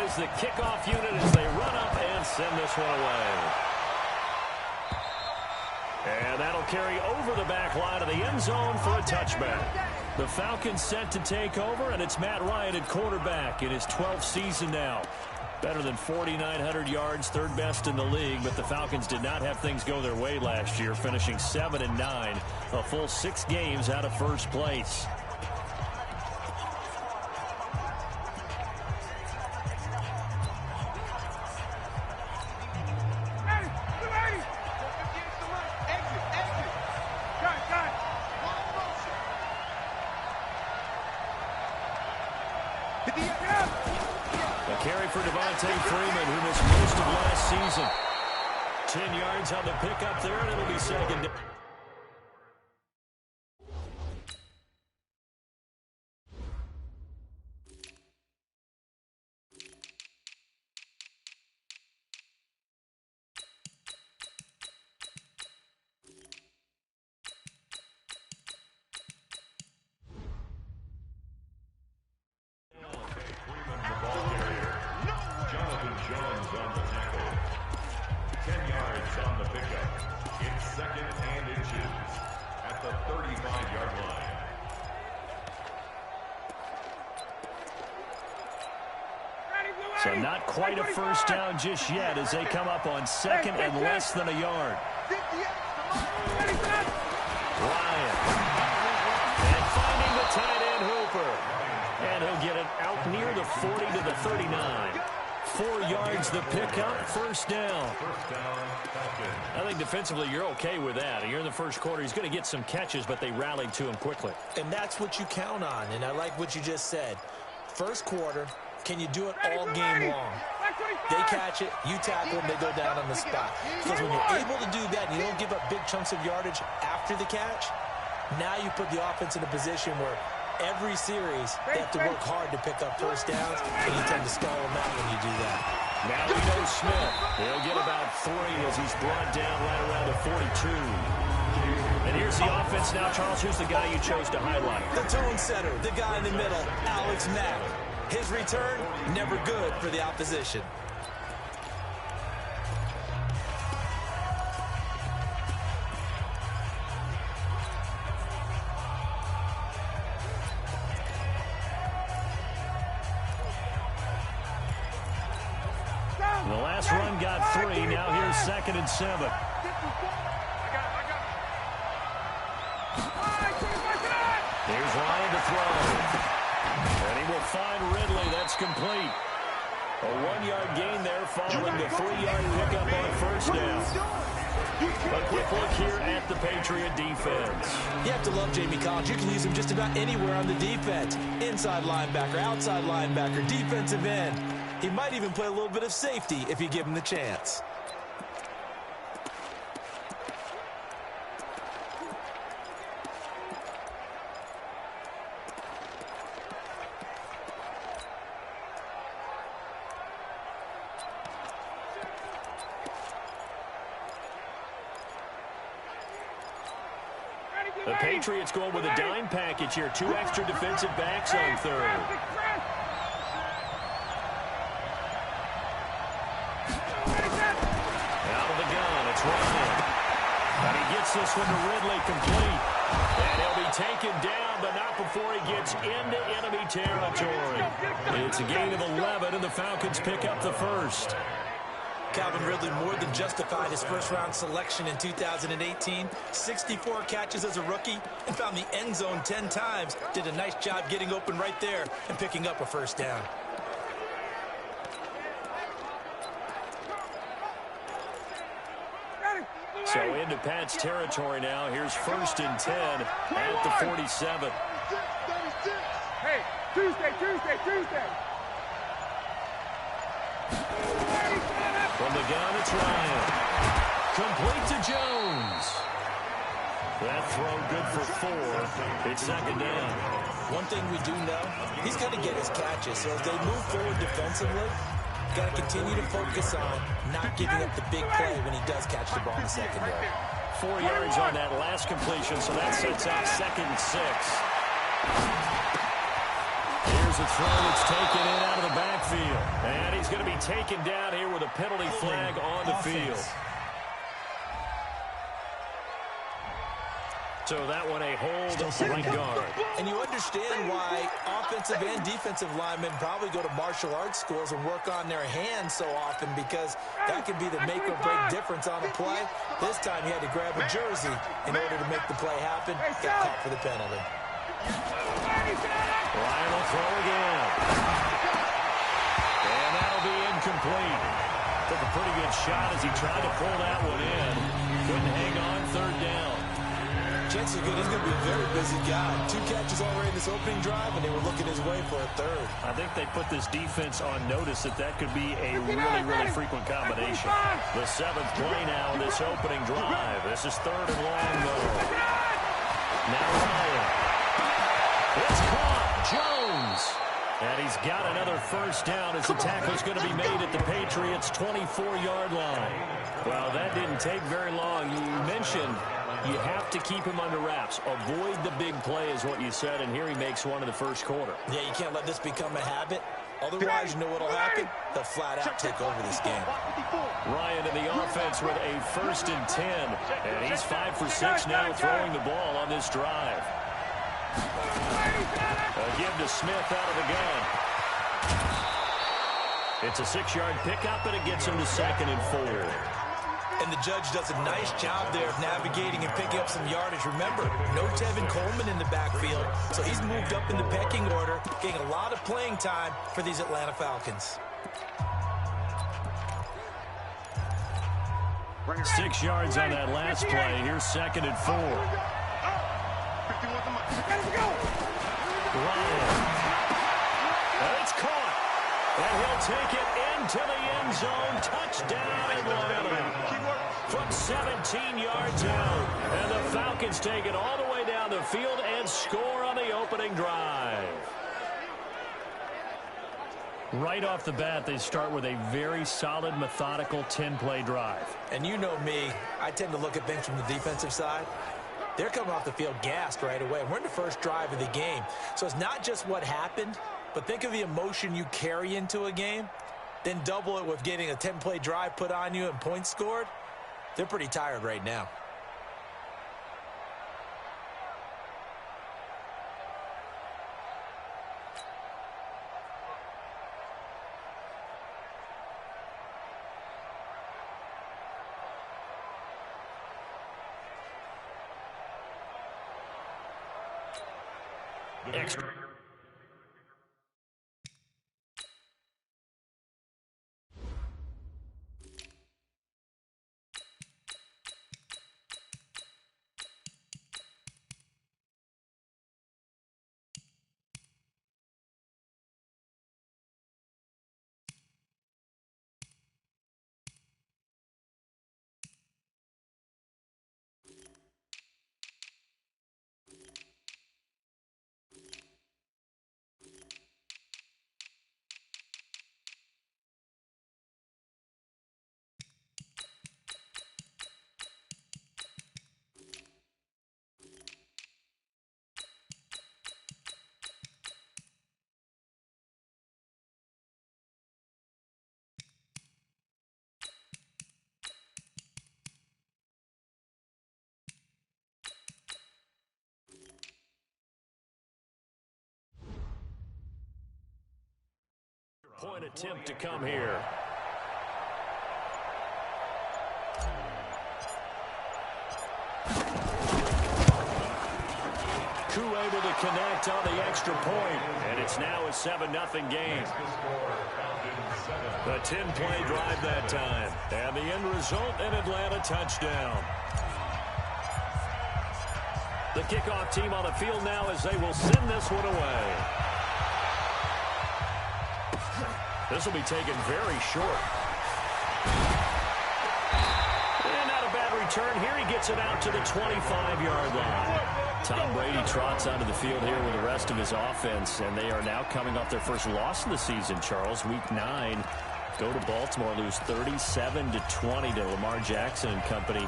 goes the kickoff unit as they run up and send this one away. And that'll carry over the back line of the end zone for a touchback. The Falcons set to take over, and it's Matt Ryan at quarterback in his 12th season now. Better than 4,900 yards, third best in the league, but the Falcons did not have things go their way last year, finishing 7-9, a full 6 games out of first place. Freeman, who missed most of last season. 10 yards on the pickup there, and it'll be second down. So not quite a first down just yet as they come up on second and less than a yard. Ryan. And finding the tight end Hooper. And he'll get it out near the 40 to the 39. 4 yards the pickup, first down. I think defensively you're okay with that. You're in the first quarter. He's going to get some catches, but they rallied to him quickly. And that's what you count on, and I like what you just said. First quarter, can you do it all game long? They catch it, you tackle them, they go down on the spot. Because when you're able to do that and you don't give up big chunks of yardage after the catch, now you put the offense in a position where every series they have to work hard to pick up first downs, and you tend to stall them out when you do that. Now we know Smith. He'll get about 3 as he's brought down right around the 42. And here's the offense now, Charles. Who's the guy you chose to highlight? The tone setter, the guy in the middle, Alex Mack. His return, never good for the opposition. The last run got 3. Now here's 2nd and 7. Here's Ryan to throw. And he will find Ridley. That's complete. A 1-yard gain there following the 3-yard pickup on first down. A quick look here at the Patriot defense. You have to love Jamie Collins. You can use him just about anywhere on the defense. Inside linebacker, outside linebacker, defensive end. He might even play a little bit of safety if you give him the chance. The Patriots going with a dime package here. 2 extra defensive backs on third. Out of the gun, it's Ryan. And he gets this one to Ridley complete. And he'll be taken down, but not before he gets into enemy territory. It's a gain of 11, and the Falcons pick up the first. Calvin Ridley more than justified his first-round selection in 2018. 64 catches as a rookie and found the end zone 10 times. Did a nice job getting open right there and picking up a first down. So into Pat's territory now. Here's 1st and 10 at the 47. Hey, Tuesday. From the gun, it's Ryan. Complete to Jones. That throw good for 4. It's 2nd down. One thing we do know, he's got to get his catches. So as they move forward defensively, got to continue to focus on not giving up the big play when he does catch the ball in the secondary. 4 yards on that last completion, so that sets up 2nd and 6. Here's a throw that's taken in out of the backfield. And he's going to be taken down here with a penalty flag on the field. So that one a hold of the right guard. And you understand why offensive and defensive linemen probably go to martial arts schools and work on their hands so often, because that could be the make or break difference on a play. This time he had to grab a jersey in order to make the play happen. Got caught for the penalty. Ryan will throw again. And that'll be incomplete. Took a pretty good shot as he tried to pull that one in. Couldn't hang on, third down. Chances are good he's going to be a very busy guy. 2 catches already in this opening drive, and they were looking his way for a third. I think they put this defense on notice that could be a really frequent combination. The 7th play now in this opening drive. This is 3rd and long, though. Now Ryan. It's caught. Jones. And he's got another first down as the tackle's going to be made at the Patriots' 24-yard line. Well, that didn't take very long. You mentioned you have to keep him under wraps. Avoid the big play is what you said, and here he makes one in the first quarter. Yeah, you can't let this become a habit. Otherwise, you know what will happen? They'll flat out take over this game. Ryan in the offense with a 1st and 10. And he's 5 for 6 now throwing the ball on this drive. A give to Smith out of the gun. It's a 6-yard pickup, and it gets him to 2nd and 4. And the judge does a nice job there of navigating and picking up some yardage. Remember, no Tevin Coleman in the backfield, so he's moved up in the pecking order, getting a lot of playing time for these Atlanta Falcons. 6 yards on that last play. Here's 2nd and 4. Ryan. And it's caught. And he'll take it into the end zone. Touchdown, Atlanta. From 17 yards out. And the Falcons take it all the way down the field and score on the opening drive. Right off the bat, they start with a very solid, methodical 10-play drive. And you know me, I tend to look at things from the defensive side. They're coming off the field gassed right away. We're in the first drive of the game. So it's not just what happened, but think of the emotion you carry into a game. Then double it with getting a 10-play drive put on you and points scored. They're pretty tired right now. Extra. Point attempt to come here. Koo able to connect on the extra point, and it's now a 7-0 game. A 10-play drive that time, and the end result, an Atlanta touchdown. The kickoff team on the field now as they will send this one away. This will be taken very short. And not a bad return here. He gets it out to the 25-yard line. Tom Brady trots onto the field here with the rest of his offense, and they are now coming off their first loss of the season, Charles. Week 9, go to Baltimore, lose 37-20 to Lamar Jackson and company.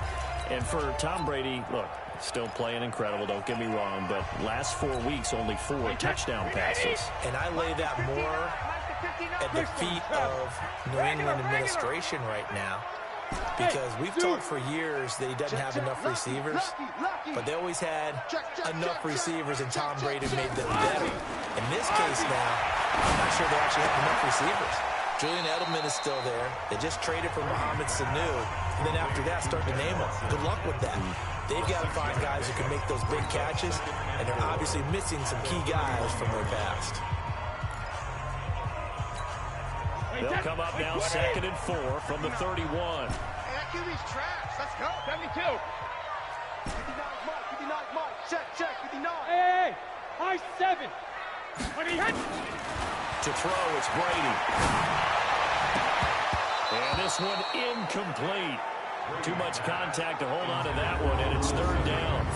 And for Tom Brady, look, Still playing incredible, don't get me wrong, but last 4 weeks, only 4 touchdown passes. And I lay that more at the feet of New England administration right now, because we've talked for years that he doesn't have enough receivers, but they always had enough receivers, and Tom Brady made them better. In this case now, I'm not sure they actually have enough receivers. Julian Edelman is still there. They just traded for Mohamed Sanu, and then after that, start to name them. Good luck with that. They've got to find guys who can make those big catches, and they're obviously missing some key guys from their past. They'll come up now 2nd and 4 from the 31. Hey, that QB's trash. Let's go. 72. 59 Mike. 59 Mike. Check. 59. Hey. High 7. When he hits. To throw, it's Brady. And this one incomplete. Too much contact to hold on to that one, and it's 3rd down.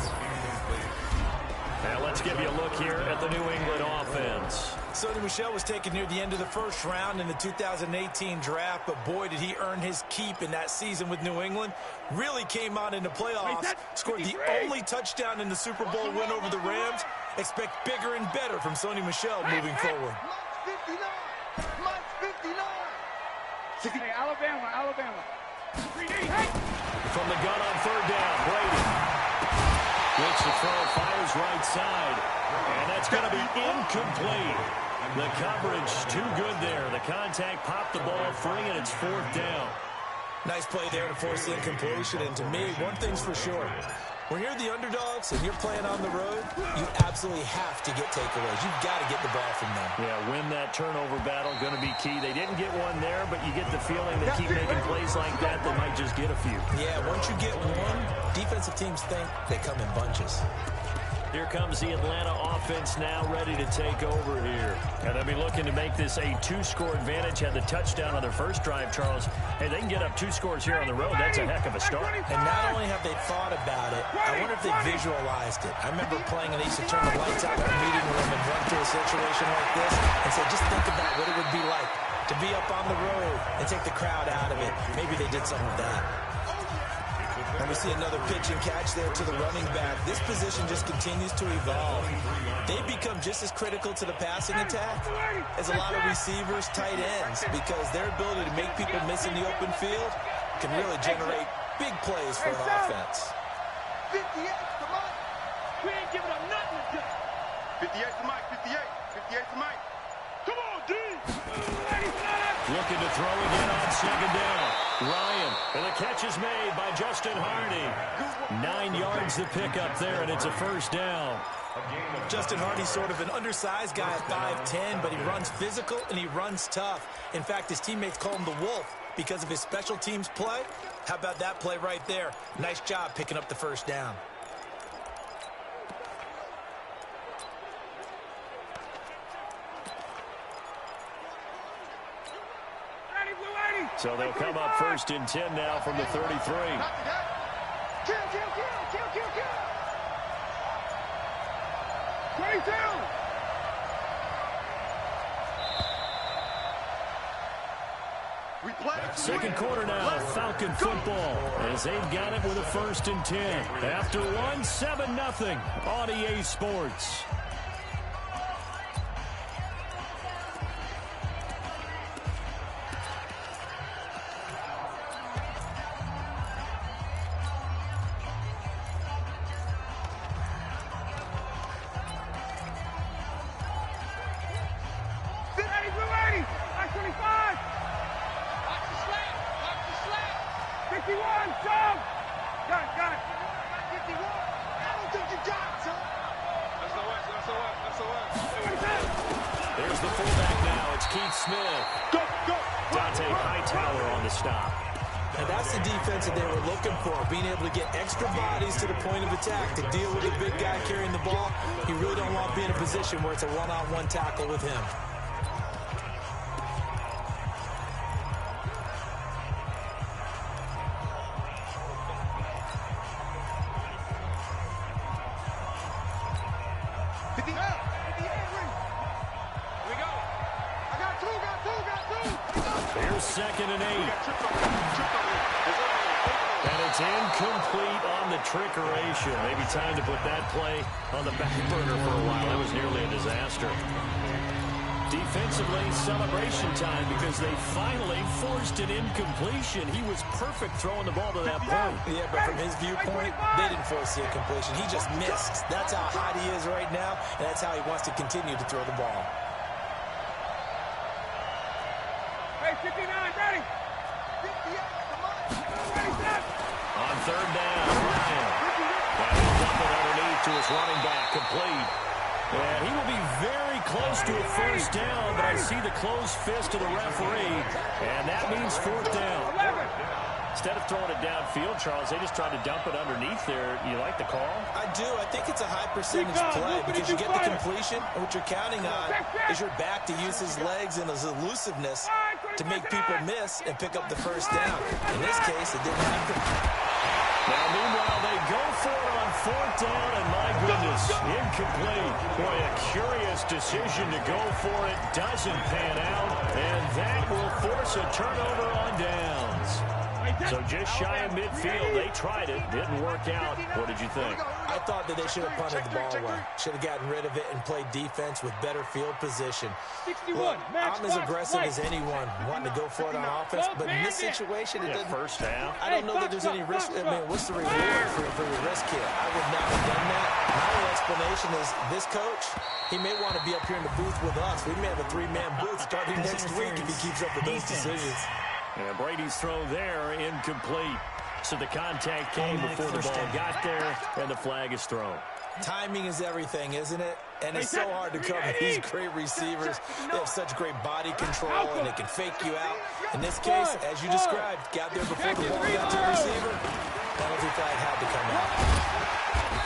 Now let's give you a look here at the New England offense. Sony Michel was taken near the end of the 1st round in the 2018 draft, but boy, did he earn his keep in that season with New England. Really came out in the playoffs, scored the only touchdown in the Super Bowl win over the Rams. Expect bigger and better from Sony Michel moving forward. Mike 59. Hey, Alabama. 3D, hey. From the gun on 3rd down, Brady. Gets the throw, fires right side. And that's going to be incomplete. The coverage too good there. The contact popped the ball free, and it's 4th down. Nice play there to force the incompletion. And to me, one thing's for sure. When you're the underdogs and you're playing on the road, you absolutely have to get takeaways. You've got to get the ball from them. Yeah, win that turnover battle, going to be key. They didn't get one there, but you get the feeling they keep making plays like that, they might just get a few. Yeah, once you get one, defensive teams think they come in bunches. Here comes the Atlanta offense now ready to take over here. And they'll be looking to make this a 2-score advantage. Had the touchdown on their first drive, Charles. Hey, they can get up 2 scores here on the road. That's a heck of a start. And not only have they thought about it, I wonder if they visualized it. I remember playing and they used to turn the lights out in the meeting room and run to a situation like this and say, just think about what it would be like to be up on the road and take the crowd out of it. Maybe they did something with that. And we see another pitch and catch there to the running back. This position just continues to evolve. They become just as critical to the passing attack as a lot of receivers, tight ends, because their ability to make people miss in the open field can really generate big plays for an offense. 58 to Mike. We ain't giving up nothing to do. 58 to Mike. 58 to Mike. Come on, D. Looking to throw again on 2nd down. Ryan, and the catch is made by Justin Hardy. 9 yards to pick up there, and it's a 1st down. Justin Hardy's sort of an undersized guy at 5'10", but he runs physical and he runs tough. In fact, his teammates call him the Wolf because of his special teams play. How about that play right there? Nice job picking up the 1st down. So they'll come up 1st and 10 now from the 33. Kill. 22. Second quarter now, Falcon football, as they've got it with a 1st and 10. After one, 7-0 on EA Sports. And that's the defense that they were looking for, being able to get extra bodies to the point of attack to deal with the big guy carrying the ball. You really don't want to be in a position where it's a one-on-one tackle with him. Here's 2nd and 8. And It's incomplete on the trickeration. Maybe time to put that play on the back burner for a while. That was nearly a disaster. Defensively, celebration time because they finally forced an incompletion. He was perfect throwing the ball to that point. Yeah, but from his viewpoint, they didn't force the incompletion. He just missed. That's how hot he is right now, and that's how he wants to continue to throw the ball. Hey, 59, ready. On third down, Ryan. Got to dump it underneath to his running back, complete. And he will be very close to a first down, but I see the closed fist of the referee, and that means fourth down. Instead of throwing it downfield, Charles, they just tried to dump it underneath there. You like the call? I do. I think it's a high percentage play because you get the completion, and what you're counting on is your back to use his legs and his elusiveness to make people miss and pick up the first down. In this case, it didn't happen. Now, meanwhile, they go for it on fourth down, and my goodness, incomplete. Boy, a curious decision to go for it. Doesn't pan out, and that will force a turnover on downs. So just shy of midfield. They tried it. Didn't work out. What did you think? I thought that they should have punted the ball away. Should have gotten rid of it and played defense with better field position. Look, I'm as aggressive as anyone wanting to go for it on offense, but in this situation, it doesn't. First half. I don't know that there's any risk. I mean, what's the reward for your risk here? I would not have done that. My only explanation is this coach, he may want to be up here in the booth with us. We may have a three-man booth starting next week if he keeps up with those decisions. And Brady's throw there, incomplete. So the contact came before the ball got there, and the flag is thrown. Timing is everything, isn't it? And it's so hard to cover these great receivers. They have such great body control, and they can fake you out. In this case, as you described, got there before the ball got to the receiver. Penalty flag had to come out.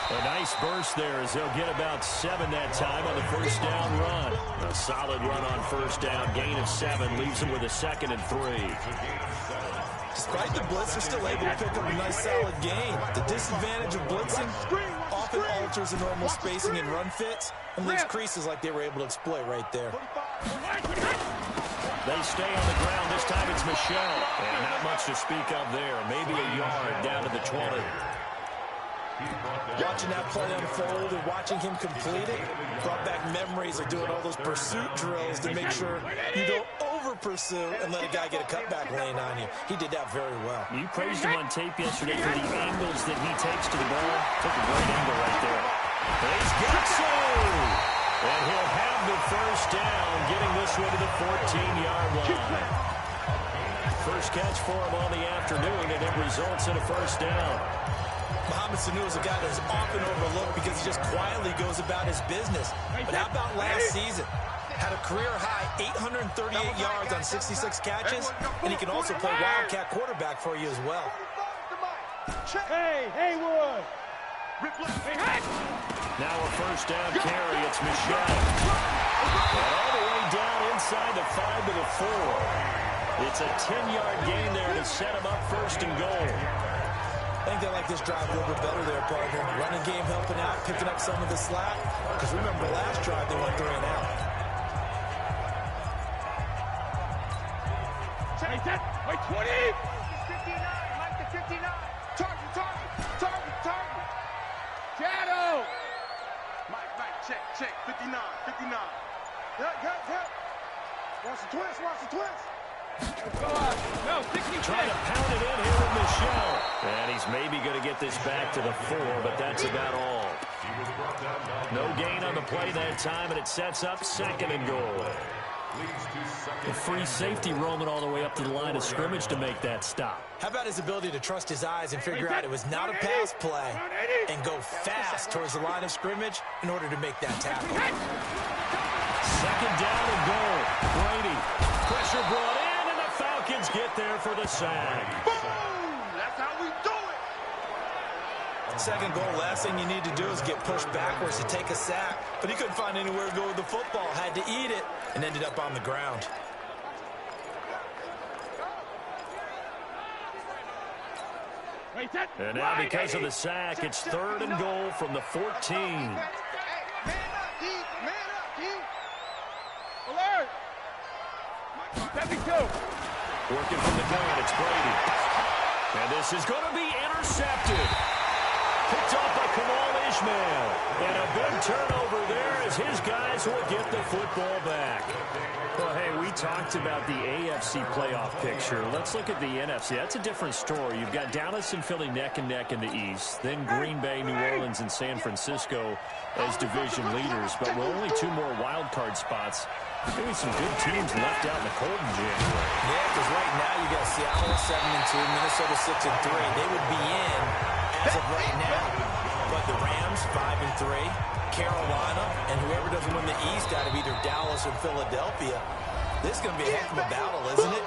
A nice burst there as they'll get about 7 that time on the first down run. A solid run on first down. Gain of 7 leaves them with a 2nd and 3. Despite the blitz, they're still able to pick up a nice solid gain. The disadvantage of blitzing often alters the normal spacing and run fits and leaves creases like they were able to exploit right there. They stay on the ground. This time it's Michelle. And not much to speak of there. Maybe a yard down to the 20. Watching that play unfold and watching him complete it brought back memories of doing all those pursuit drills to make sure you don't over-pursue and let a guy get a cutback lane on you. He did that very well. You praised him on tape yesterday for the angles that he takes to the ball. Took a great angle right there. He's got so! And he'll have the first down, getting this one to the 14-yard line. First catch for him on the afternoon, and it results in a first down. Mohamed Sanu is a guy that is often overlooked because he just quietly goes about his business. But how about last season? Had a career-high 838 yards on 66 catches, and he can also play wildcat quarterback for you as well. Hey, Haywood! Now a first down carry. It's Michelle. And all the way down inside the 5 to the 4. It's a 10-yard gain there to set him up first and goal. I think they like this drive a little bit better there, partner. Running game helping out, picking up some of the slack. Because remember, the last drive, they went 3 and out. Take that. Wait, 20. 59. Mike to 59. Target. Shadow. Mike, check. 59. Hit. Watch the twist. No, 60. Trying to pound it in here with Michelle. And he's maybe going to get this back to the 4, but that's about all. No gain on the play that time, and it sets up 2nd and goal. A free safety roaming all the way up to the line of scrimmage to make that stop. How about his ability to trust his eyes and figure out it was not a pass play and go fast towards the line of scrimmage in order to make that tackle. 2nd down and goal. Brady. Pressure brought in. Falcons get there for the sack. Boom! That's how we do it. 2nd goal, last thing you need to do is get pushed backwards to take a sack. But he couldn't find anywhere to go with the football. Had to eat it and ended up on the ground. And now because of the sack, it's 3rd and goal from the 14. Man up, D. Alert. 72. Working from the gun, it's Brady. And this is going to be intercepted. Picked off by Kamal Ishmael. And a big turnover there as his guys will get the football back. Well, hey, we talked about the AFC playoff picture. Let's look at the NFC. That's a different story. You've got Dallas and Philly neck and neck in the East. Then Green Bay, New Orleans, and San Francisco as division leaders. But with only 2 more wild card spots, maybe some good teams left out in the cold in January. Yeah, because right now you got Seattle 7-2, Minnesota 6-3. They would be in as of right now. But the Rams 5-3, Carolina, and whoever doesn't win the East out of either Dallas or Philadelphia. This is going to be a heck of a battle, isn't it?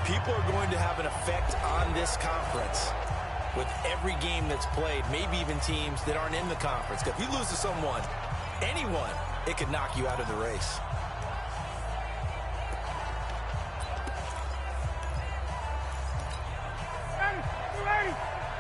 People are going to have an effect on this conference with every game that's played, maybe even teams that aren't in the conference. Because if you lose to someone, anyone, it could knock you out of the race.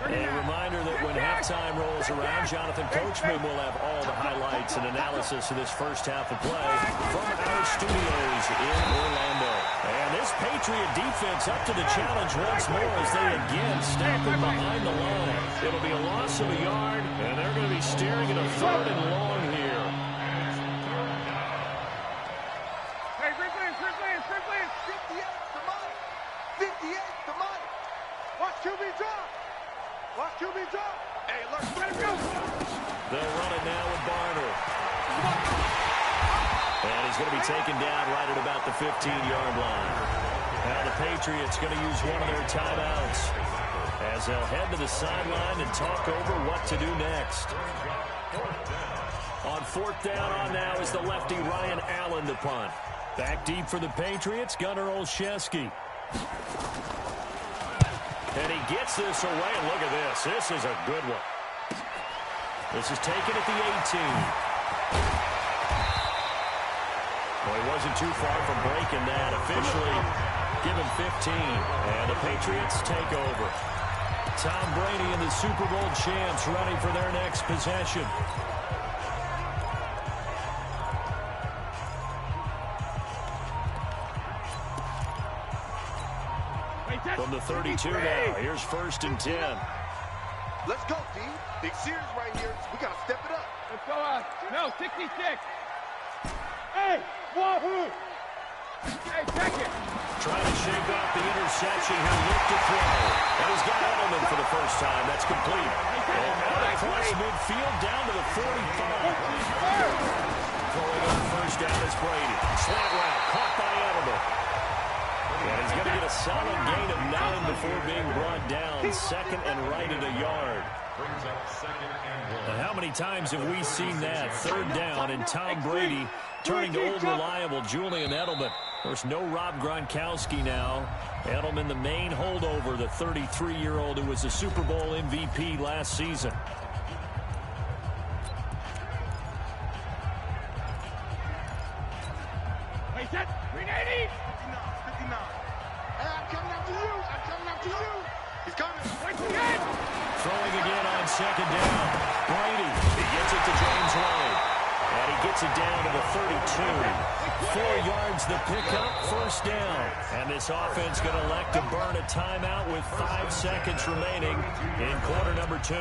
A reminder that when halftime rolls around, Jonathan Coachman will have all the highlights and analysis of this first half of play from our studios in Orlando. And this Patriot defense up to the challenge once more as they again snap it behind the line. It'll be a loss of a yard, and they're going to be staring at a 3rd and long here. Hey, free play. 58 to Mike. 58 to Mike. Watch QB drop. Watch QB drop. Hey, let him go. They'll run it now with Barner. And he's going to be taken down right at about the 15-yard line. Now the Patriots going to use one of their timeouts as they'll head to the sideline and talk over what to do next. On 4th down on now is the lefty Ryan Allen to punt. Back deep for the Patriots, Gunnar Olszewski. And he gets this away, and look at this. This is a good one. This is taken at the 18. Well, he wasn't too far from breaking that. Officially given 15. And the Patriots take over. Tom Brady and the Super Bowl champs running for their next possession. From the 32 now, here's 1st and 10. Let's go, D. Big series right here. We got to step it up. Let's go out. No, 66. Hey, wahoo. Hey, check it. Trying to shake off the interception here. Look to throw. And he's got Edelman for the first time. That's complete. And out across midfield down to the 45. Throwing on 1st down is Brady. Slant route caught by Edelman. And he's going to get a solid gain of 9 before being brought down. 2nd and right at a yard. And how many times have we seen that? 3rd down and Tom Brady turning to old reliable Julian Edelman. Of course, no Rob Gronkowski now. Edelman, the main holdover, the 33-year-old who was the Super Bowl MVP last season. Hey, set. 380. 59. Hey, I'm coming after you. He's coming. Throwing again on 2nd down. Brady, he gets it to James White. And he gets it down to the 32. 4 yards the pickup, 1st down. And this offense going to elect to burn a timeout with 5 seconds remaining in quarter number 2.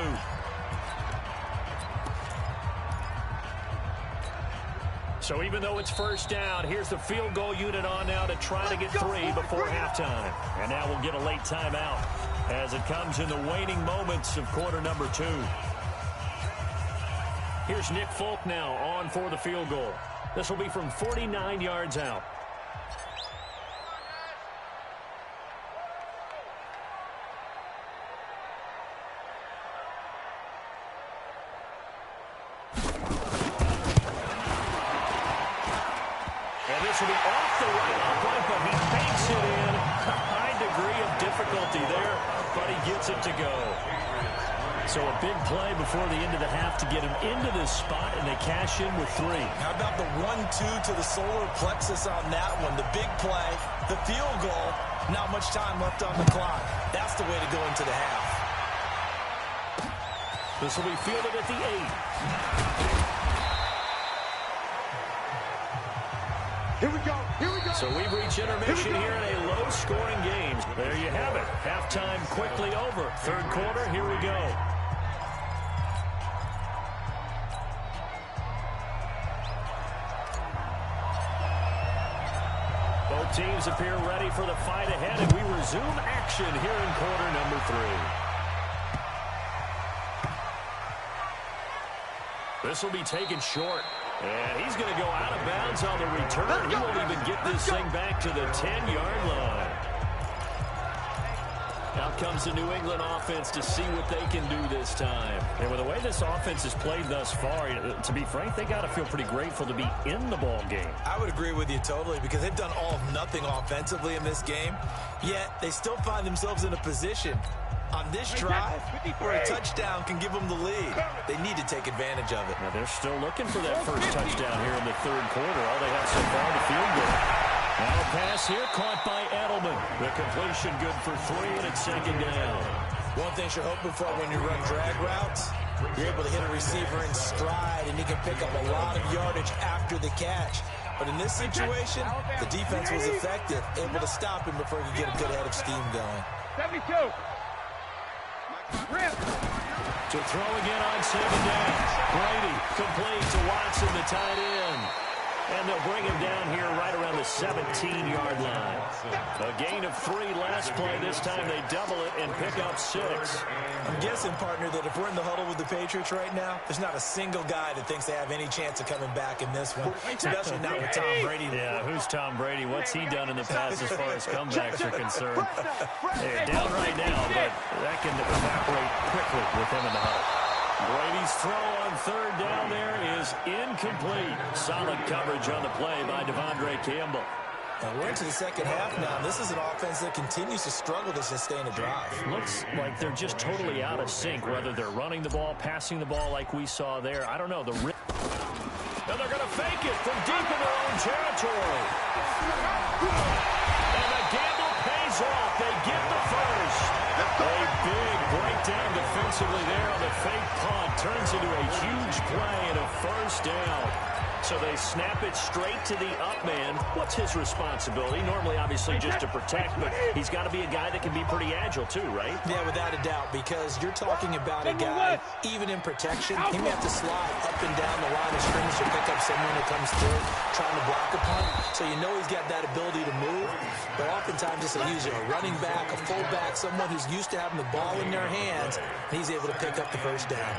So even though it's 1st down, here's the field goal unit on now to try to get 3 before halftime. And now we'll get a late timeout as it comes in the waning moments of quarter number 2. Here's Nick Folk now on for the field goal. This will be from 49 yards out. And this will be off the right upright, but he fakes it in. A high degree of difficulty there, but he gets it to go. So a big play before the end of the half to get him into this spot, and they cash in with 3. How about the 1-2 to the solar plexus on that one? The big play, the field goal, not much time left on the clock. That's the way to go into the half. This will be fielded at the 8. Here we go. So we've reached intermission here in a low-scoring game. There you have it. Halftime quickly over. Third quarter, here we go. Both teams appear ready for the fight ahead, and we resume action here in quarter number 3. This will be taken short. And he's going to go out of bounds on the return. He won't even get this thing back to the 10-yard line. Out comes the New England offense to see what they can do this time. And with the way this offense has played thus far, to be frank, they got to feel pretty grateful to be in the ball game. I would agree with you totally because they've done all of nothing offensively in this game, yet they still find themselves in a position on this drive where a touchdown can give them the lead. They need to take advantage of it. Now they're still looking for that first touchdown here in the third quarter. All they have so far to field goal. Now a pass here caught by Edelman. The completion good for 3, and it's second down. One thing you're hoping for when you run drag routes, you're able to hit a receiver in stride, and he can pick up a lot of yardage after the catch. But in this situation, the defense was effective, able to stop him before he could get a good head of steam going. 72. To throw again on second down. Brady complete to Watson, the tight end. And they'll bring him down here right around the 17-yard line. A gain of 3 last play. This time they double it and pick up 6. I'm guessing, partner, that if we're in the huddle with the Patriots right now, there's not a single guy that thinks they have any chance of coming back in this one, especially not with Tom Brady. Yeah, who's Tom Brady? What's he done in the past as far as comebacks are concerned? They're down right now, but that can evaporate quickly with him in the huddle. Brady's throw on third down there is incomplete. Solid coverage on the play by Devondre Campbell. Now we're into the second half now. This is an offense that continues to struggle to sustain a drive. Looks like they're just totally out of sync, whether they're running the ball, passing the ball like we saw there. I don't know. And they're going to fake it from deep in their own territory. And the gamble pays off. They get the first. A big breakdown defensively there on the fake punt. Turns into a huge play and a first down. So they snap it straight to the up man. What's his responsibility? Normally, obviously, just to protect, but he's got to be a guy that can be pretty agile too, right? Yeah, without a doubt, because you're talking about a guy, even in protection, he may have to slide up and down the line of scrimmage to pick up someone that comes through trying to block a punt. So you know he's got that ability to move, but oftentimes it's a user, a running back, a fullback, someone who's used to having the ball in their hands, and he's able to pick up the first down.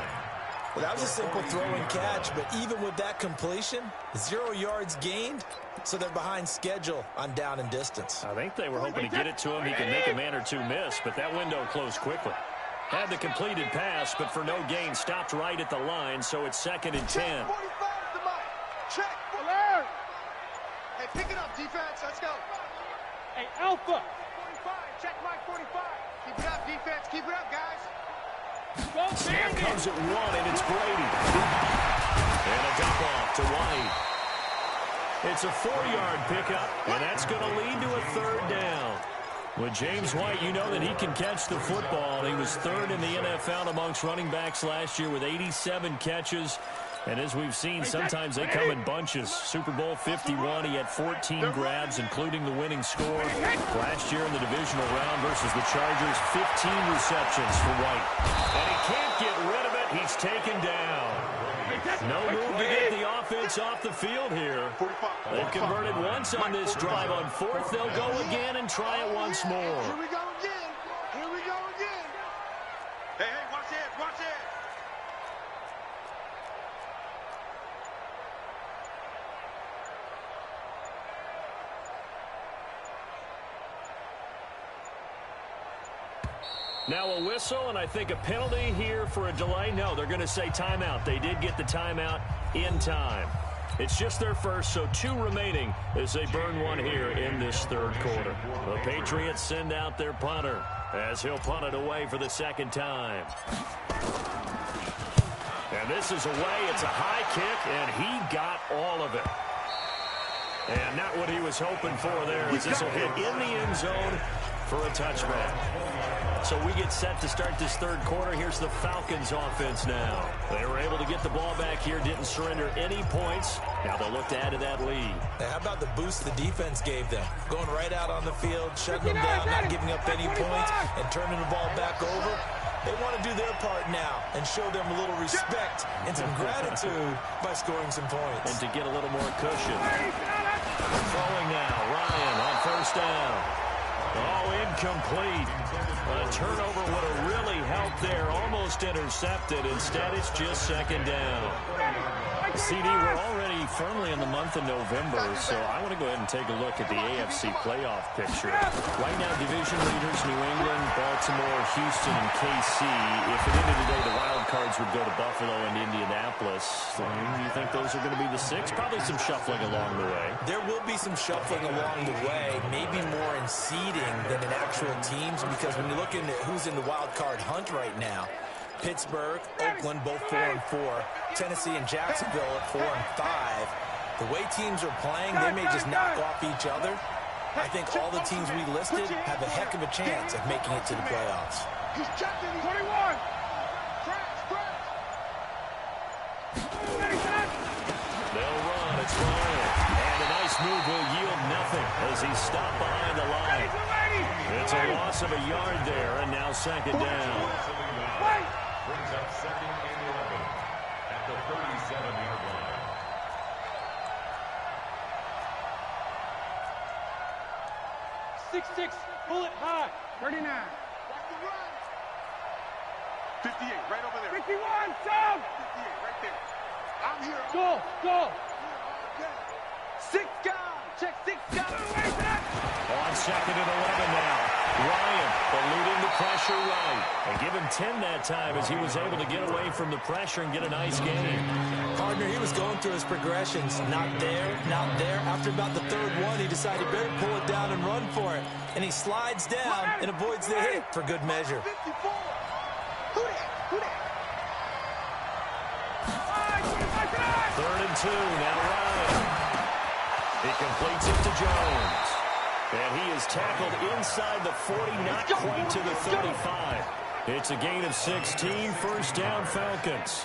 Well, that was a simple throw and catch, but even with that completion, 0 yards gained, so they're behind schedule on down and distance. I think they were hoping to get it to him. He could make a man or two miss, but that window closed quickly. Had the completed pass, but for no gain, stopped right at the line, so it's 2nd and 10. Check 45 the mic. Check. Alert. Hey, pick it up, defense. Let's go. Hey, Alpha. 45. Check mic 45. Keep it up, defense. Keep it up, guys. Snap comes at 1, and it's Brady. And a dump off to White. It's a 4-yard pickup, and that's going to lead to a third down. With James White, you know that he can catch the football. He was 3rd in the NFL amongst running backs last year with 87 catches. And as we've seen, sometimes they come in bunches. Super Bowl 51, he had 14 grabs, including the winning score. Last year in the divisional round versus the Chargers, 15 receptions for White. And he can't get rid of it. He's taken down. No move to get the offense off the field here. They've converted once on this drive. On 4th, they'll go again and try it once more. Here we go again. Here we go again. Hey, watch it, watch it. Now a whistle, and I think a penalty here for a delay. No, they're going to say timeout. They did get the timeout in time. It's just their first, so 2 remaining as they burn one here in this third quarter. The Patriots send out their punter as he'll punt it away for the 2nd time. And this is away. It's a high kick, and he got all of it. And not what he was hoping for there, as this will hit in the end zone for a touchback. So we get set to start this third quarter. Here's the Falcons offense now. They were able to get the ball back here, didn't surrender any points. Now they'll look to add to that lead. Now, how about the boost the defense gave them? Going right out on the field, shutting them down, not giving up any points, and turning the ball back over. They want to do their part now and show them a little respect and some gratitude by scoring some points. And to get a little more cushion. Throwing now, Ryan on first down. Oh, incomplete. A turnover would have really helped there. Almost intercepted. Instead, it's just second down. CD, we're already firmly in the month of November, so I want to go ahead and take a look at the AFC playoff picture. Right now, division leaders, New England, Baltimore, Houston, and KC. If at the end of the day, the wild cards would go to Buffalo and Indianapolis, do you think those are going to be the six? Probably some shuffling along the way. There will be some shuffling along the way, maybe more in seeding than in actual teams, because when you're looking at who's in the wild card hunt right now, Pittsburgh, Oakland, both 4-4. Tennessee and Jacksonville at 4-5. The way teams are playing, they may just knock off each other. I think all the teams we listed have a heck of a chance of making it to the playoffs. He's checking 21. They'll run. It's Ryan. And a nice move will yield nothing as he's stopped behind the line. It's a loss of a yard there, and now second down. Brings up second and 11 at the 37-yard line. Six, pull it high. 39. 58, right over there. 51, jump. 58, right there. I'm here. Go. Okay. 6 guys. Check 6 guys. On second and 11 now. Ryan eluding the pressure right. And give him 10 that time as he was able to get away from the pressure and get a nice gain. Partner, he was going through his progressions. Not there, not there. After about the third one, he decided better pull it down and run for it. And he slides down and avoids the hit for good measure. 54. Who that? Third and 2. Now Ryan. He completes it to Jones. And he is tackled inside the 40, not quite to the 35. It's a gain of 16. First down, Falcons.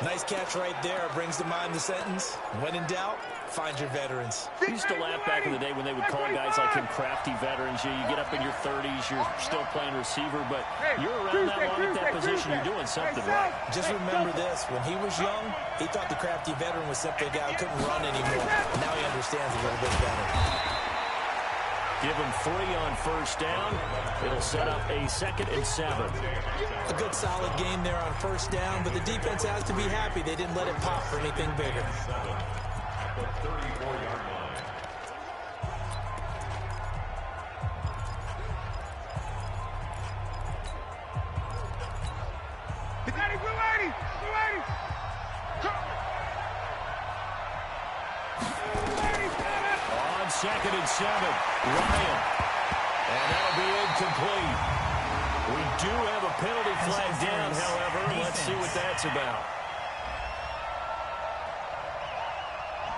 Nice catch right there. Brings to mind the sentence, when in doubt, find your veterans. We used to laugh back in the day when they would call guys like him crafty veterans. You get up in your 30s, you're still playing receiver, but you're around that long at that position, you're doing something right. Just remember this, when he was young, he thought the crafty veteran was simply a guy who couldn't run anymore. Now he understands a little bit better. Give him 3 on first down. It'll set up a 2nd and 7. A good solid game there on first down, but the defense has to be happy they didn't let it pop for anything bigger. At the 34-yard line. On 2nd and 7, Ryan. And that'll be incomplete. We do have a penalty flag down, however. Let's see what that's about.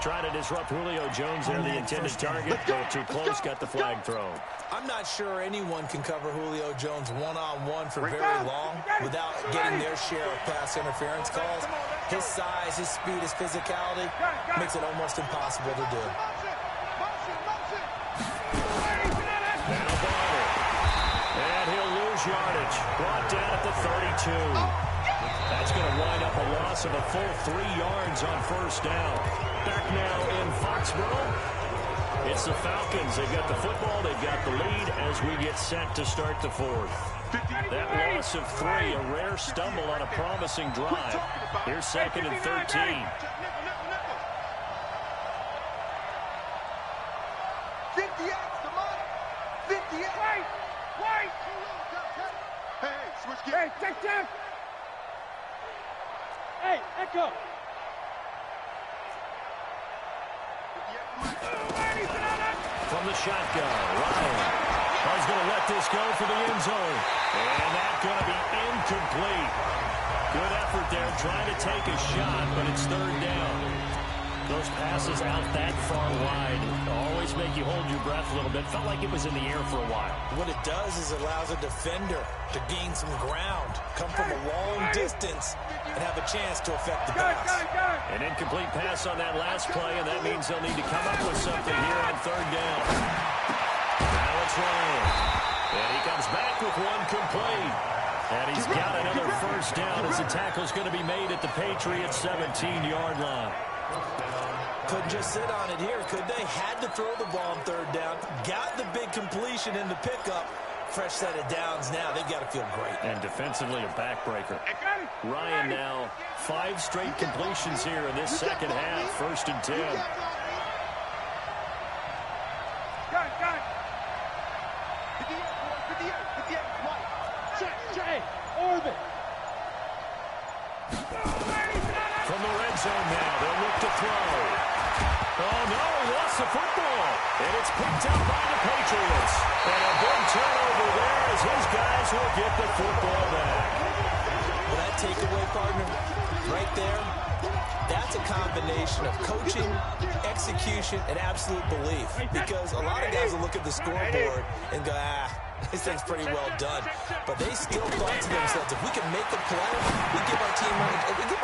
Trying to disrupt Julio Jones there, the intended target. Go too close, got the flag thrown. I'm not sure anyone can cover Julio Jones one-on-one for very long without getting their share of pass interference calls. His size, his speed, his physicality makes it almost impossible to do. And he'll lose yardage. Brought down at the 32. That's going to wind up a loss of a full 3 yards on first down. Back now in Foxborough. It's the Falcons. They've got the football. They've got the lead as we get set to start the 4th. That loss of 3, a rare stumble on a promising drive. Here's 2nd and 13. 58, the money. 58. Wait. Hey, switch gears. Hey, check. Hey, Echo. From the shotgun, Ryan is going to let this go for the end zone. And that's going to be incomplete. Good effort there, trying to take a shot, but it's 3rd down. Those passes out that far wide always make you hold your breath a little bit. Felt like it was in the air for a while. What it does is allows a defender to gain some ground, come from a long distance, and have a chance to affect the pass. An incomplete pass on that last play, and that means they'll need to come up with something here on third down. Now it's Ryan. And he comes back with one complete. And he's got another first down as the tackle's going to be made at the Patriots' 17-yard line. Couldn't just sit on it here, could they? Had to throw the ball on third down. Got the big completion in the pickup. Fresh set of downs now. They've got to feel great. And defensively, a backbreaker. Ryan now 5 straight completions here in this second half. 1st and 10. Orbit. From the red zone now, they'll look to throw. Oh, no, he lost the football. And it's picked up by the Patriots. And a big turnover there as his guys will get the football back. Well, that takeaway, partner, right there, that's a combination of coaching, execution, and absolute belief. Because a lot of guys will look at the scoreboard and go, this thing's pretty well done. But they still thought to themselves, if we can make a play, we give our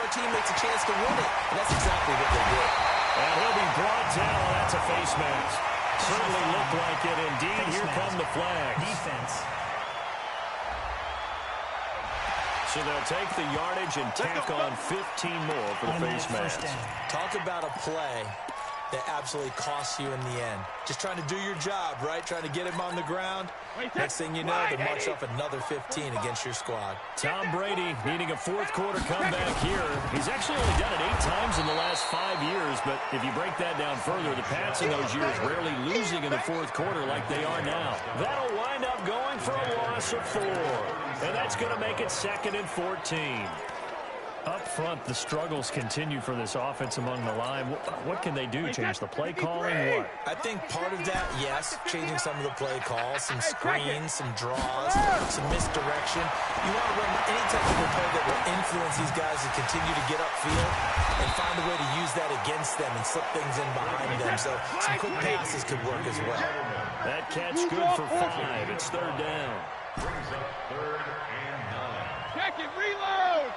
teammates a chance to win it. And that's exactly what they did. And he'll be brought down. That's a face mask. Certainly looked like it. Indeed, here come the flags. Defense. So they'll take the yardage and tack on 15 more for the face mask. Talk about a play that absolutely costs you in the end. Just trying to do your job, right? Trying to get him on the ground. Next thing you know, they march off another 15 against your squad. Tom Brady needing a fourth-quarter comeback here. He's actually only done it 8 times in the last 5 years, but if you break that down further, the Pats in those years rarely losing in the fourth quarter like they are now. That'll wind up going for a loss of 4, and that's going to make it 2nd and 14. Up front, the struggles continue for this offense among the line. What can they do? Change the play calling? What? I think part of that, yes, changing some of the play calls, some screens, some draws, some misdirection. You want to run any type of a play that will influence these guys to continue to get upfield and find a way to use that against them and slip things in behind them. So some quick passes could work as well. That catch good for 5. It's 3rd down. Brings up 3rd and 9. Check it, reload.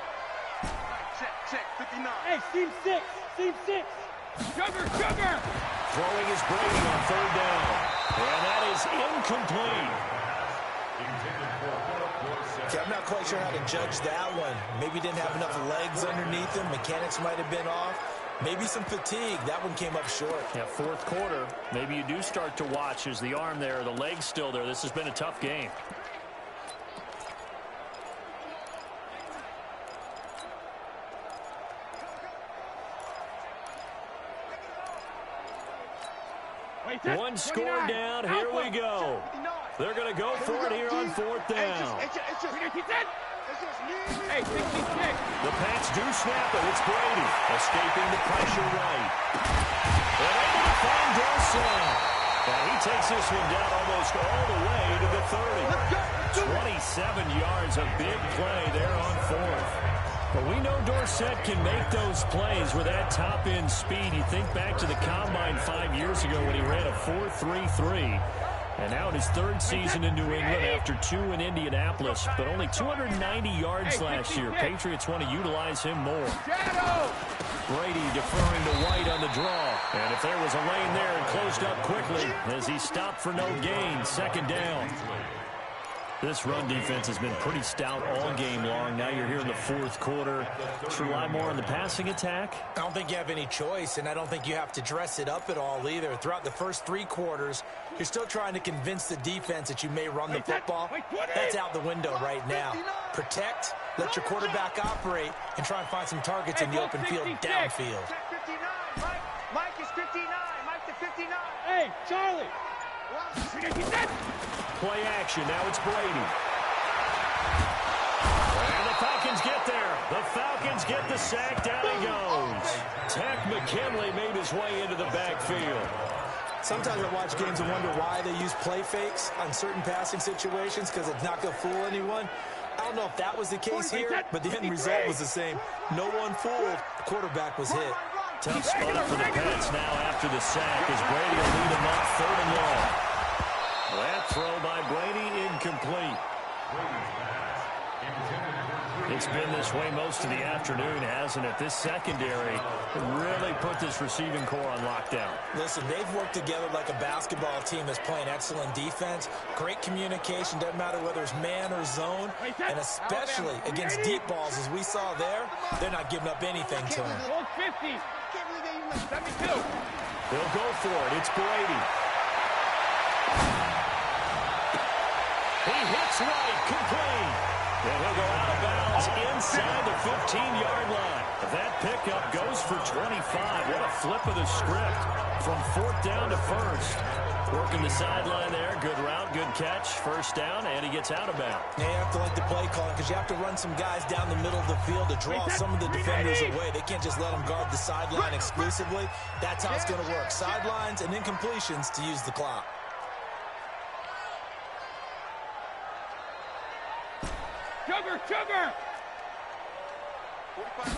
Check, 59. Hey, seam 6. Seam 6. Sugar. Throwing is Brady on 3rd down. And that is incomplete. Okay, I'm not quite sure how to judge that one. Maybe didn't have enough legs underneath him. Mechanics might have been off. Maybe some fatigue. That one came up short. Yeah, fourth quarter. Maybe you do start to watch as the arm there, the leg's still there. This has been a tough game. One score down. Here we go. They're going to go for it here on 4th down. Hey, 66. The Pats do snap it. It's Brady escaping the pressure right. And able to find Dorsett. And he takes this one down almost all the way to the 30. 27 yards, a big play there on 4th. But we know Dorsett can make those plays with that top-end speed. You think back to the Combine 5 years ago when he ran a 4.33. And now in his 3rd season in New England after 2 in Indianapolis. But only 290 yards last year. Patriots want to utilize him more. Brady deferring to White on the draw. And if there was a lane there, it closed up quickly as he stopped for no gain. 2nd down. This run defense has been pretty stout all game long. Now you're here in the 4th quarter. Should rely more on the passing attack? I don't think you have any choice, and I don't think you have to dress it up at all either. Throughout the first 3 quarters, you're still trying to convince the defense that you may run the football. That's out the window right now. Protect, let your quarterback operate, and try and find some targets in the open field downfield. Mike is 59. Mike to 59. Hey, Charlie. Play action. Now it's Brady. And the Falcons get there. The Falcons get the sack. Down he goes. Tech McKinley made his way into the backfield. Sometimes I watch games and wonder why they use play fakes on certain passing situations because it's not going to fool anyone. I don't know if that was the case here, but the end result was the same. No one fooled. The quarterback was hit. Tough spot for the Pets now after the sack as Brady will lead them up 3rd and long. That throw by Brady incomplete. It's been this way most of the afternoon, hasn't it? This secondary really put this receiving core on lockdown. Listen, they've worked together like a basketball team that's playing excellent defense. Great communication, doesn't matter whether it's man or zone. And especially against deep balls, as we saw there, they're not giving up anything to them. 50. 72. They'll go for it. It's Brady. He hits right, complete. And he'll go out of bounds inside the 15-yard line. That pickup goes for 25. What a flip of the script from 4th down to 1st. Working the sideline there. Good route, good catch. 1st down, and he gets out of bounds. You have to like the play calling because you have to run some guys down the middle of the field to draw some of the defenders away. They can't just let them guard the sideline exclusively. That's how it's going to work. Sidelines and incompletions to use the clock. Sugar!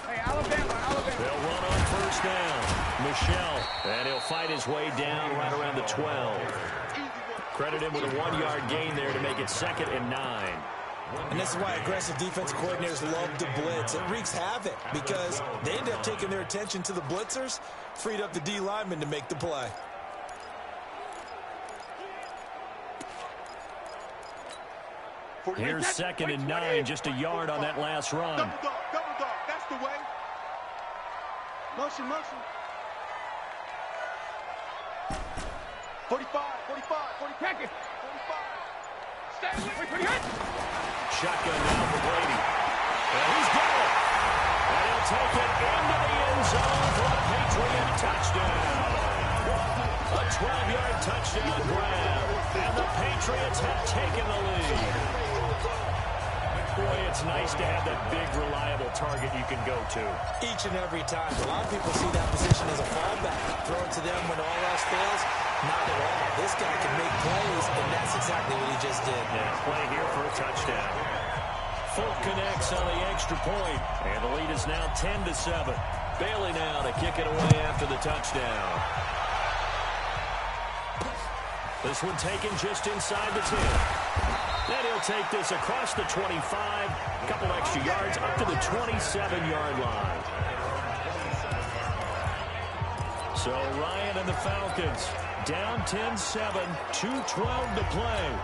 Hey, Alabama. They'll run on 1st down. Michelle, and he'll fight his way down right around the 12. Credit him with a 1-yard gain there to make it 2nd and 9. And this is why aggressive defensive coordinators love to blitz. It wreaks havoc because they end up taking their attention to the blitzers, freed up the D lineman to make the play. Here's 2nd and 9, just a yard on that last run. Double dog, that's the way. Motion. 45. 45. Stay with me. Shotgun now for Brady. And he's got it. And he'll take it into the end zone for a Patriot touchdown. A 12-yard touchdown grab. And the Patriots have taken the lead. Boy, it's nice to have that big, reliable target you can go to. Each and every time. A lot of people see that position as a fallback. Throw it to them when all else fails. Not at all. This guy can make plays, and that's exactly what he just did. Yeah, play here for a touchdown. Folk connects on the extra point, and the lead is now 10-7. Bailey now to kick it away after the touchdown. This one taken just inside the 10. Then he'll take this across the 25, a couple extra yards up to the 27-yard line. So Ryan and the Falcons down 10-7, 2:12 to play.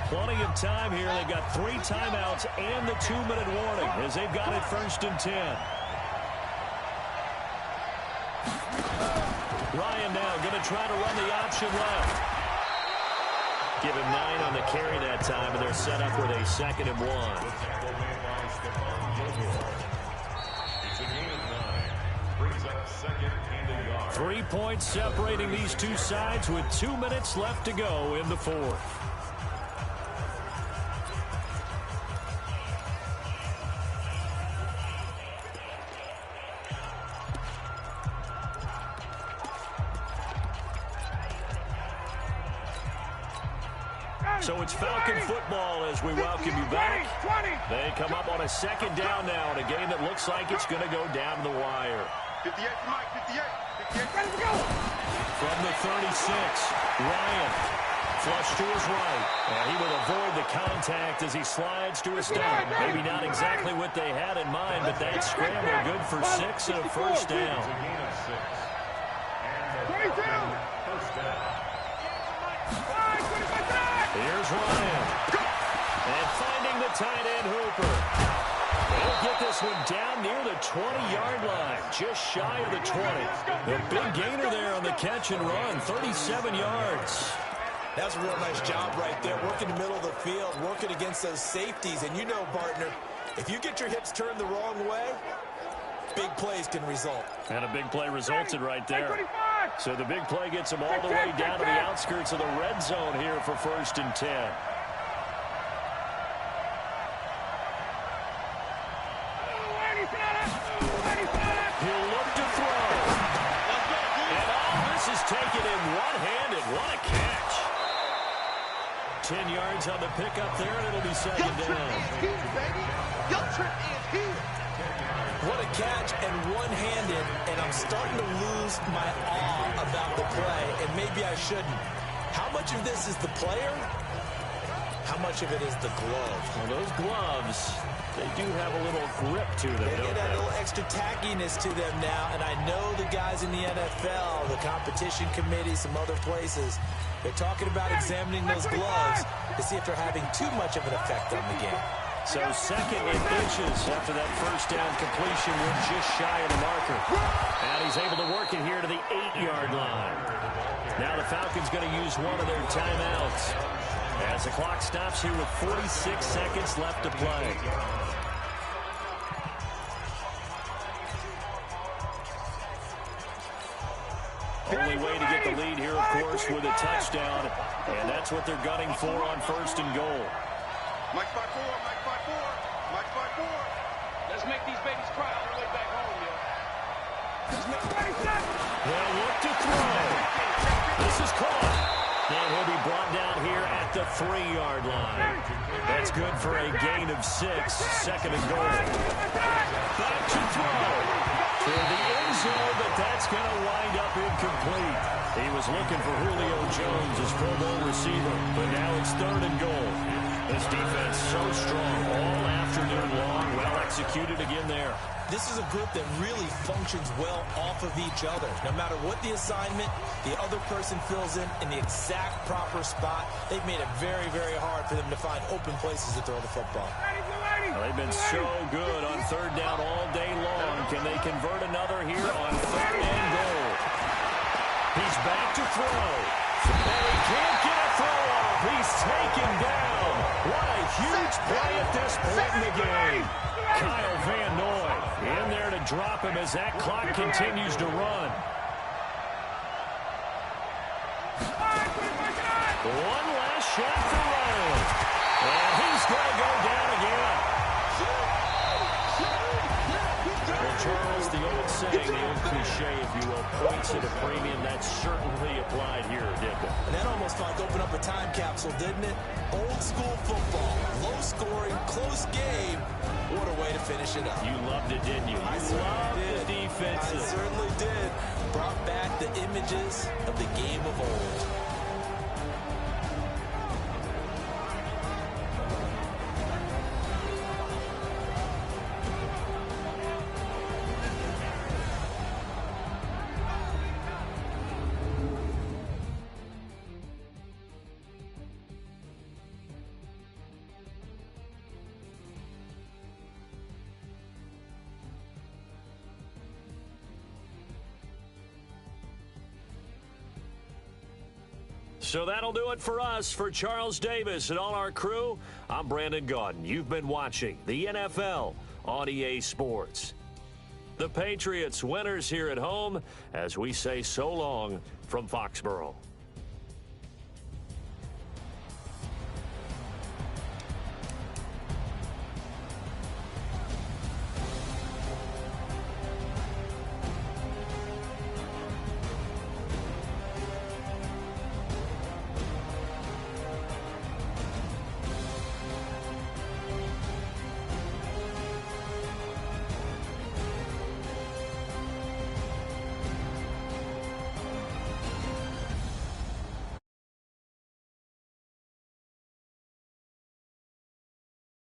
Plenty of time here. They've got 3 timeouts and the 2-minute warning as they've got it 1st and 10. Ryan now going to try to run the option left. Give him 9 on the carry that time, and they're set up with a 2nd and 1. It's a gain of 9. Brings up 2nd and a yard. 3 points separating these two sides with 2 minutes left to go in the 4th. So it's Falcon football as we welcome you back. They come up on a 2nd down now in a game that looks like it's going to go down the wire. 58 to Mike, 58. From the 36, Ryan flush to his right. And he will avoid the contact as he slides to his down. Maybe not exactly what they had in mind, but that scramble good for 6 and a 1st down. It's a gain of 6. And the 1st down. Here's Ryan. And finding the tight end Hooper. He'll get this one down near the 20-yard line, just shy of the 20. The big gainer there on the catch and run, 37 yards. That's a real nice job right there, working the middle of the field, working against those safeties. And you know, partner, if you get your hips turned the wrong way, big plays can result. And a big play resulted right there. So the big play gets them all the way down to the outskirts of the red zone here for 1st and 10. He'll look to throw. And all this is taken in one-handed. What a catch. 10 yards on the pickup there, and it'll be 2nd down. What a catch, and one-handed, and I'm starting to lose my awe about the play, and maybe I shouldn't. How much of this is the player? How much of it is the glove? Well, those gloves, they do have a little grip to them, They don't get a they? little extra tackiness to them now, and I know the guys in the NFL, the competition committee, some other places, they're talking about examining those gloves to see if they're having too much of an effect on the game. So 2nd and inches after that first down completion. We're just shy of the marker. And he's able to work it here to the 8-yard line. Now the Falcons going to use one of their timeouts as the clock stops here with 46 seconds left to play. Only way to get the lead here, of course, with a touchdown. And that's what they're gunning for on 1st and goal. Mike by 4, Mike by 4, Mike by 4. Let's make these babies cry on the way back home, yo. They'll look to throw. This is caught. And he'll be brought down here at the 3-yard line. That's good for a gain of 6. 2nd and goal. Back to throw. For the end zone, but that's going to wind up incomplete. He was looking for Julio Jones, his Pro Bowl receiver, but now it's 3rd and goal. This defense so strong all afternoon long. Well executed again there. This is a group that really functions well off of each other. No matter what the assignment, the other person fills in the exact proper spot. They've made it very, very hard for them to find open places to throw the football. Well, they've been so good on 3rd down all day long. Can they convert another here on 3rd and goal? He's back to throw. And he can't get a throw off. He's taken down. What a huge play at this point in the game. Kyle Van Noy in there to drop him as that clock continues to run. One last shot for Ryan. And he's going to go down again. Well, Charles, the old saying, the old cliche, if you will, points at a premium, that's certainly applied here, didn't it? And that almost like opened up a time capsule, didn't it? Old school football, low scoring, close game. What a way to finish it up. You loved it, didn't you? I You loved did. the defensive. I certainly did. Brought back the images of the game of old. So that'll do it for us. For Charles Davis and all our crew, I'm Brandon Gaudin. You've been watching the NFL on EA Sports. The Patriots winners here at home as we say so long from Foxborough.